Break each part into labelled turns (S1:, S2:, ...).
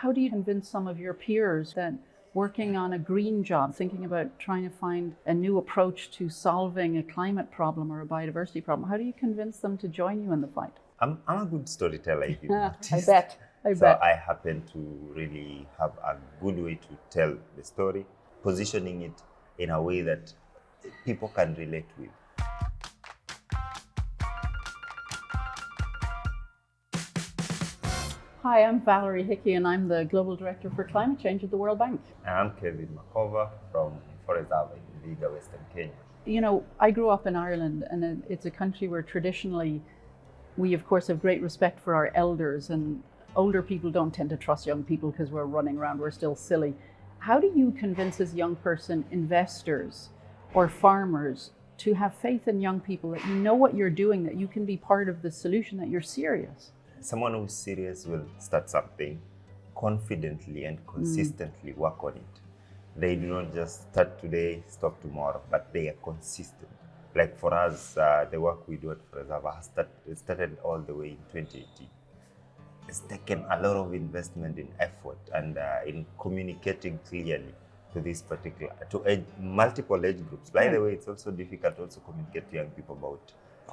S1: How do you convince some of your peers that working on a green job, thinking about trying to find a new approach to solving a climate problem or a biodiversity problem, how do you convince them to join you in the fight?
S2: I'm a good storyteller, if you noticed.
S1: I bet.
S2: So I happen to really have a good way to tell the story, positioning it in a way that people can relate with.
S1: Hi, I'm Valerie Hickey, and I'm the Global Director for Climate Change at the World Bank.
S2: And I'm Makova from Forest Harbour in Vihiga, Western Kenya.
S1: You know, I grew up in Ireland, and it's a country where traditionally we, of course, have great respect for our elders, and older people don't tend to trust young people because we're running around, we're still silly. How do you convince as a young person, investors or farmers, to have faith in young people, that you know what you're doing, that you can be part of the solution, that you're serious?
S2: Someone who's serious will start something confidently and consistently work on it. They do not just start today, stop tomorrow, but they are consistent. Like for us, the work we do at Forest Harbour started all the way in 2018. It's taken a lot of investment in effort and in communicating clearly to this particular, multiple age groups. By the way, it's also difficult to also communicate to young people about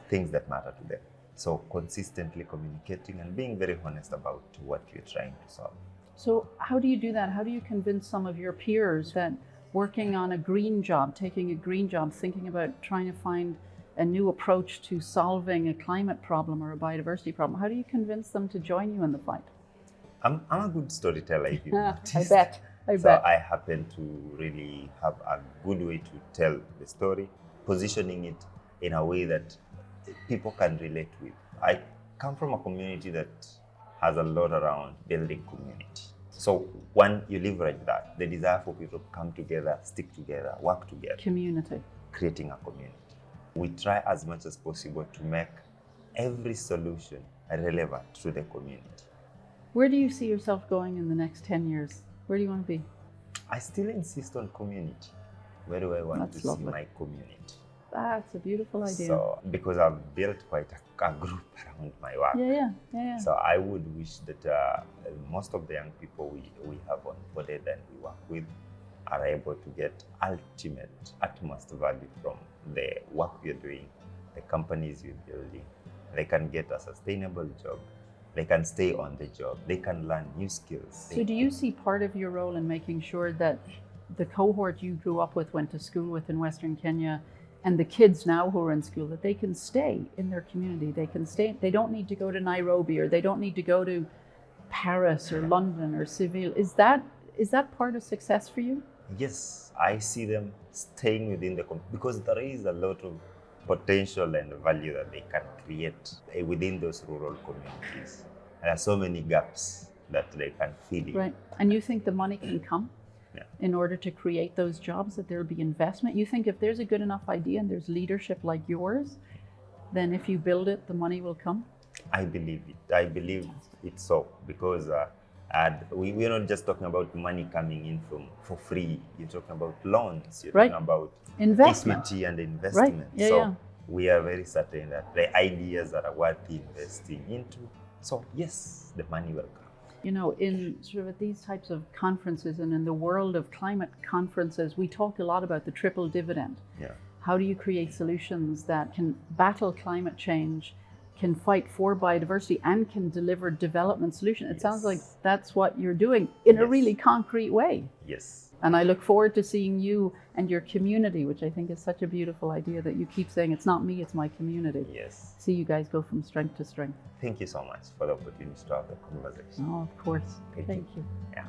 S2: things that matter to them. So consistently communicating and being very honest about what you're trying to solve.
S1: So how do you do that? How do you convince some of your peers that working on a green job, taking a green job, thinking about trying to find a new approach to solving a climate problem or a biodiversity problem, how do you convince them to join you in the fight?
S2: I'm a good storyteller, if you noticed.
S1: I bet.
S2: So I happen to really have a good way to tell the story, positioning it in a way that people can relate with. I come from a community that has a lot around building community. So when you leverage that, the desire for people to come together, stick together, work together.
S1: Community.
S2: Creating a community. We try as much as possible to make every solution relevant to the community.
S1: Where do you see yourself going in the next 10 years? Where do you want to be?
S2: I still insist on community. Where do I want to see my community?
S1: That's a beautiful idea.
S2: So, because I've built quite a group around my work.
S1: Yeah.
S2: So I would wish that most of the young people we have onboarded and we work with are able to get utmost value from the work we're doing, the companies we're building. They can get a sustainable job. They can stay on the job. They can learn new skills.
S1: So do you see part of your role in making sure that the cohort you grew up with, went to school with in Western Kenya, and the kids now who are in school, that they can stay in their community? They can stay, they don't need to go to Nairobi, or they don't need to go to Paris or London or Seville. Is that part of success for you?
S2: Yes, I see them staying within the community because there is a lot of potential and value that they can create within those rural communities. There are so many gaps that they can fill in.
S1: Right, and you think the money can come? In order to create those jobs, that there'll be investment? You think if there's a good enough idea and there's leadership like yours, then if you build it, the money will come?
S2: I believe it. I believe it's so, because we're not just talking about money coming in for free. You're talking about loans. You're talking about
S1: investment,
S2: equity and investment.
S1: Right.
S2: We are very certain that the ideas are worth investing into. So yes, the money will come.
S1: You know, in sort of these types of conferences and in the world of climate conferences, we talk a lot about the triple dividend.
S2: Yeah.
S1: How do you create solutions that can battle climate change, can fight for biodiversity, and can deliver development solutions? It sounds like that's what you're doing in a really concrete way.
S2: Yes.
S1: And I look forward to seeing you and your community, which I think is such a beautiful idea, that you keep saying, it's not me, it's my community.
S2: Yes.
S1: See you guys go from strength to strength.
S2: Thank you so much for the opportunity to have the conversation.
S1: Oh, of course. Thank you.
S2: Yeah.